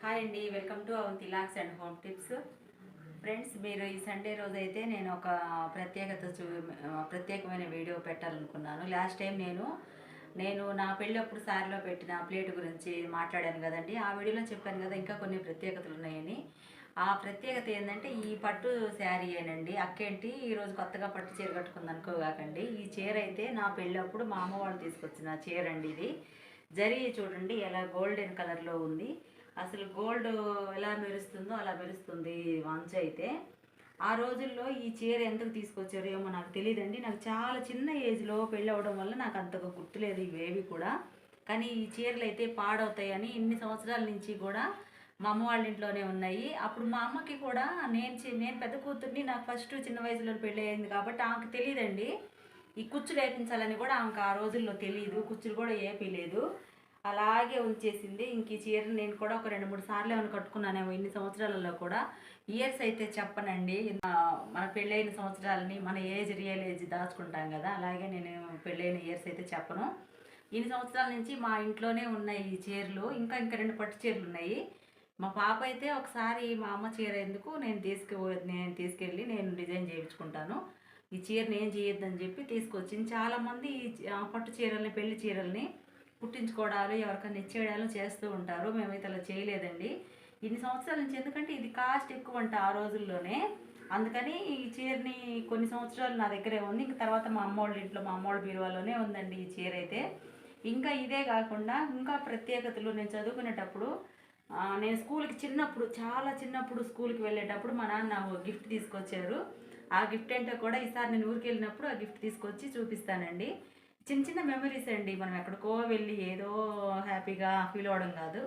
Hi అండి, welcome to Avanti locks and home tips. Friends, మీరు ఈ సండే రోజు అయితే నేను ఒక ప్రత్యేకమైన వీడియో పెట్టాలనుకున్నాను. లాస్ట్ టైం నేను నా పెళ్ళప్పుడు సారిలో పెట్టిన ప్లేట్ గురించి మాట్లాడాను కదండి. ఆ వీడియోలో చెప్పాను కదా ఇంకా కొన్ని ప్రత్యేకతలు ఉన్నాయని. ఆ ప్రత్యేకత ఏంటంటే ఈ పట్టు శారీ ఏనండి. అక్కేంటి ఈరోజు కొత్తగా పట్టు చీర కట్టుకుంది అనుకోగాకండి. ఈ చీర అయితే నా పెళ్ళప్పుడు మా అమ్మ వాళ్ళు తీసుకొచ్చిన చీర అండి. ఇది జరీ చూడండి ఎలా గోల్డెన్ కలర్లో ఉంది. అసలు గోల్డ్ ఎలా మెరుస్తుందో అలా మెరుస్తుంది వంచ అయితే. ఆ రోజుల్లో ఈ చీర ఎంతకు తీసుకొచ్చారో ఏమో నాకు తెలియదండి. నాకు చాలా చిన్న ఏజ్లో పెళ్ళి అవ్వడం వల్ల నాకు అంతగా గుర్తులేదు ఇవేవి కూడా. కానీ ఈ చీరలు అయితే పాడవుతాయని ఇన్ని సంవత్సరాల నుంచి కూడా మా అమ్మ వాళ్ళ ఇంట్లోనే ఉన్నాయి. అప్పుడు మా అమ్మకి కూడా నేను పెద్ద కూతుర్ని, నాకు ఫస్ట్ చిన్న వయసులో పెళ్ళి అయింది కాబట్టి ఆమెకు తెలియదండి. ఈ కుచ్చులు వేపించాలని కూడా ఆమెకు ఆ రోజుల్లో తెలియదు. కుచ్చులు కూడా వేపలేదు, అలాగే ఉంచేసింది. ఇంక ఈ చీర నేను కూడా ఒక 2-3 సార్లు ఏమైనా కట్టుకున్నానేమో ఇన్ని సంవత్సరాలలో కూడా. ఇయర్స్ అయితే చెప్పనండి. మన పెళ్ళైన సంవత్సరాలని మన రియల్ ఏజ్ దాచుకుంటాం కదా, అలాగే నేను పెళ్ళైన ఇయర్స్ అయితే చెప్పను. ఇన్ని సంవత్సరాల నుంచి మా ఇంట్లోనే ఉన్నాయి ఈ చీరలు. ఇంకా 2 పట్టు చీరలు ఉన్నాయి. మా పాప అయితే ఒకసారి మా అమ్మ చీర ఎందుకు నేను తీసుకెళ్ళి నేను డిజైన్ చేయించుకుంటాను, ఈ చీరని ఏం చేయొద్దని చెప్పి తీసుకొచ్చింది. చాలామంది పట్టు చీరల్ని, పెళ్లి చీరల్ని కుట్టించుకోవడాలు, ఎవరికైనా ఇచ్చేయడాలు చేస్తూ ఉంటారు. మేమైతే అలా చేయలేదండి ఇన్ని సంవత్సరాల నుంచి. ఎందుకంటే ఇది కాస్ట్ ఎక్కువ అంట ఆ రోజుల్లోనే. అందుకని ఈ చీరని కొన్ని సంవత్సరాలు నా దగ్గరే ఉంది. ఇంక తర్వాత మా అమ్మ వాళ్ళ ఇంట్లో, మా అమ్మ వాళ్ళ బీరువాలోనే ఉందండి ఈ చీర అయితే. ఇంకా ఇదే కాకుండా ఇంకా ప్రత్యేకతలు, నేను చదువుకునేటప్పుడు నేను స్కూల్కి చాలా చిన్నప్పుడు స్కూల్కి వెళ్ళేటప్పుడు మా నాన్న గిఫ్ట్ తీసుకొచ్చారు. ఆ గిఫ్ట్ ఏంటో కూడా ఈసారి నేను ఊరికి వెళ్ళినప్పుడు ఆ గిఫ్ట్ తీసుకొచ్చి చూపిస్తానండి. చిన్న చిన్న మెమరీస్ అండి. మనం ఎక్కడికో వెళ్ళి ఏదో హ్యాపీగా ఫీల్ అవ్వడం కాదు.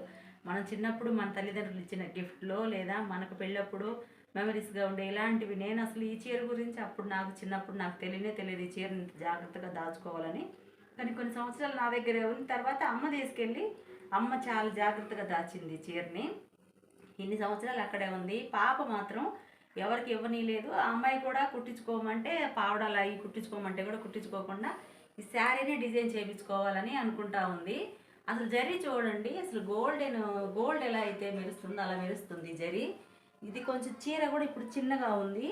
మనం చిన్నప్పుడు మన తల్లిదండ్రులు ఇచ్చిన గిఫ్ట్లో లేదా మనకు పెళ్ళప్పుడు మెమరీస్గా ఉండే ఇలాంటివి. నేను అసలు ఈ చీర గురించి చిన్నప్పుడు నాకు తెలియదు ఈ చీరని జాగ్రత్తగా దాచుకోవాలని. కానీ కొన్ని సంవత్సరాలు నా దగ్గరే ఉన్న తర్వాత అమ్మ చాలా జాగ్రత్తగా దాచింది ఈ చీరని. ఇన్ని సంవత్సరాలు అక్కడే ఉంది. పాప మాత్రం ఎవరికి ఇవ్వనీలేదు. ఆ అమ్మాయి కూడా కుట్టించుకోమంటే, పావడాలు అవి కుట్టించుకోమంటే కూడా కుట్టించుకోకుండా ఈ శారీని డిజైన్ చేయించుకోవాలని అనుకుంటా ఉంది. అసలు జరీ చూడండి, అసలు గోల్డ్ ఎలా అయితే మెరుస్తుందో అలా మెరుస్తుంది జరీ. ఇది కొంచెం చీర కూడా ఇప్పుడు చిన్నగా ఉంది.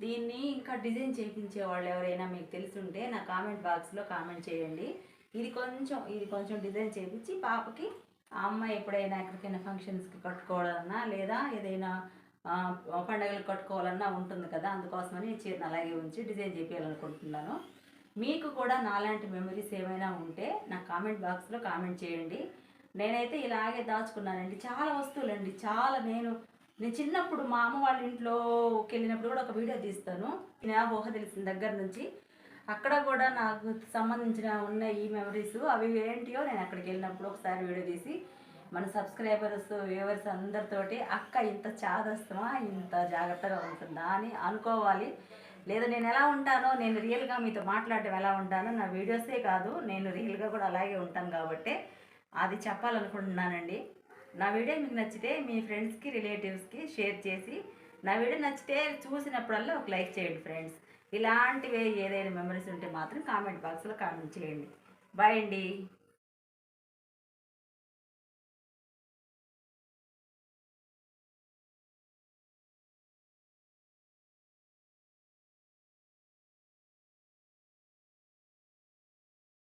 దీన్ని ఇంకా డిజైన్ చేయించే వాళ్ళు ఎవరైనా మీకు తెలిసి నా కామెంట్ బాక్స్లో కామెంట్ చేయండి. ఇది కొంచెం డిజైన్ చేయించి పాపకి, ఆ అమ్మాయి ఎప్పుడైనా ఎక్కడికైనా ఫంక్షన్స్కి కట్టుకోవాలన్నా లేదా ఏదైనా పండగలకు కట్టుకోవాలన్నా ఉంటుంది కదా, అందుకోసమని చీరను అలాగే ఉంచి డిజైన్ చేయించాలనుకుంటున్నాను. మీకు కూడా నాలాంటి మెమరీస్ ఏమైనా ఉంటే నా కామెంట్ బాక్స్లో కామెంట్ చేయండి. నేనైతే ఇలాగే దాచుకున్నానండి చాలా వస్తువులండి. నేను చిన్నప్పుడు మా అమ్మ వాళ్ళ ఇంట్లోకి వెళ్ళినప్పుడు కూడా ఒక వీడియో తీస్తాను. నా ఊహ తెలిసిన దగ్గర నుంచి అక్కడ కూడా నాకు సంబంధించిన ఉన్న ఈ మెమరీస్ అవి ఏంటియో నేను అక్కడికి వెళ్ళినప్పుడు ఒకసారి వీడియో తీసి మన సబ్స్క్రైబర్స్, వ్యూవర్స్ అందరితోటి అక్క ఇంత చాదస్తమా, ఇంత జాగ్రత్తగా ఉంటుందా అని అనుకోవాలి. లేదా నేను ఎలా ఉంటానో, నేను రియల్గా మీతో మాట్లాడటం ఎలా ఉంటానో, నా వీడియోసే కాదు నేను రియల్గా కూడా అలాగే ఉంటాను కాబట్టి అది చెప్పాలనుకుంటున్నానండి. నా వీడియో మీకు నచ్చితే మీ ఫ్రెండ్స్కి, రిలేటివ్స్కి షేర్ చేసి, నా వీడియో నచ్చితే చూసినప్పుడల్లా ఒక లైక్ చేయండి ఫ్రెండ్స్. ఇలాంటివి ఏదైనా మెమరీస్ ఉంటే మాత్రం కామెంట్ బాక్స్లో కామెంట్ చేయండి. బాయ్ అండి.